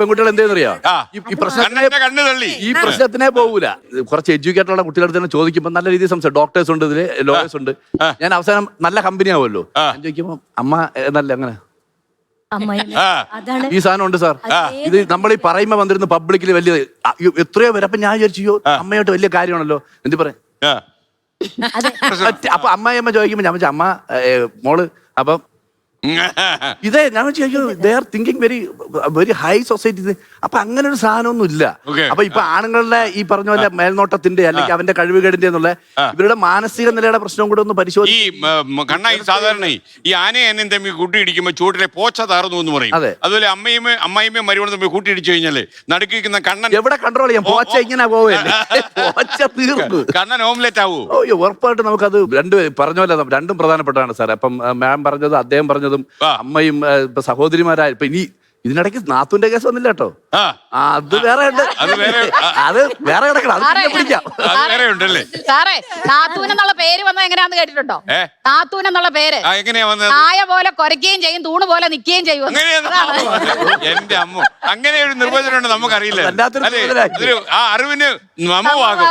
പെൺകുട്ടികൾ എന്ത് ചെയ്യുന്നറിയാ കണ്ണ് തള്ളി ഈ പ്രശ്നത്തിനെ പോകൂല. കുറച്ച് എഡ്യൂക്കേറ്റഡ് ഉള്ള കുട്ടികളുടെ തന്നെ ചോദിക്കുമ്പോൾ നല്ല രീതിയിൽ സംസാരിക്കും. ഡോക്ടേഴ്സ് ഉണ്ട്, ഇതില് ലോയേഴ്സ് ഉണ്ട്. ഞാൻ അവസാനം നല്ല കമ്പനി ആവുമല്ലോ. ഞാൻ ചോദിക്കുമ്പോ അമ്മ എന്നല്ല അങ്ങനെ ഈ സാധനം ഉണ്ട് സാർ. ഇത് നമ്മൾ ഈ പറയുമ്പോ വന്നിരുന്നു പബ്ലിക്കിൽ വലിയ എത്രയോ പേര്. അപ്പൊ ഞാൻ വിചാരിച്ചു അമ്മയായിട്ട് വലിയ കാര്യമാണല്ലോ എന്ത് പറയാം. അപ്പൊ അമ്മയമ്മ ചോദിക്കുമ്പോ ഞാൻ അമ്മ മോള് അപ്പം ഇതേ ഞാൻ thinking very very high society. അപ്പൊ അങ്ങനെ ഒരു സാധനമൊന്നും ഇല്ല. അപ്പൊ ഇപ്പൊ ആണുങ്ങളുടെ ഈ പറഞ്ഞ പോലെ മേൽനോട്ടത്തിന്റെ അല്ലെങ്കിൽ അവന്റെ കഴിവുകേടിന്റെ എന്നുള്ള ഇവരുടെ മാനസിക നിലയുടെ പ്രശ്നവും കൂടെ ഒന്ന് പരിശോധിക്കും. കണ്ണായി സാധാരണ ഈ ആനയും തമ്മിൽ കൂട്ടിയിടിക്കുമ്പോ ചൂട്ടിലെ പോച്ച താറുന്നു എന്ന് പറയും. അതുപോലെ അമ്മയും മരുവനും തമ്മിൽ കൂട്ടിയിടിച്ചു കഴിഞ്ഞാല് നടുക്കിരിക്കുന്ന കണ്ണൻ എവിടെ കൺട്രോൾ ചെയ്യാം? പോച്ച ഇങ്ങനെ പോവല്ലേ, പോച്ച തീർന്നു. കണ്ണൻ ഓംലെറ്റ് ആവൂ. ഓയ്യോ ഉറപ്പായിട്ട് നമുക്കത് രണ്ടും പോലെ രണ്ടും പ്രധാനപ്പെട്ടാണ് സാർ. അപ്പം മാം പറഞ്ഞത് അദ്ദേഹം പറഞ്ഞത് അമ്മയും സഹോദരിമാരായ ഇപ്പൊ ഇനി ഇതിനിടയ്ക്ക് നാത്തൂന്റെ കേസ് വന്നില്ല കേട്ടോ. അത് വേറെ ഉണ്ട്, അത് വേറെ കിടക്കണം, അത് പിടിക്കാം. സാറേ നാത്തൂൻ എന്നുള്ള പേര് വന്നത് എങ്ങനെയാന്ന് കേട്ടിട്ടുണ്ടോ? നാത്തൂൻ എന്നുള്ള പേര് നായ പോലെ കൊരയ്ക്കുകയും ചെയ്യും, തൂണ് പോലെ നിൽക്കുകയും ചെയ്യും. എന്റെ അമ്മ അങ്ങനെ ഒരു നിർവചനം ഉണ്ട്, നമുക്കറിയില്ല. ആ അറിവിന് മമവാകും.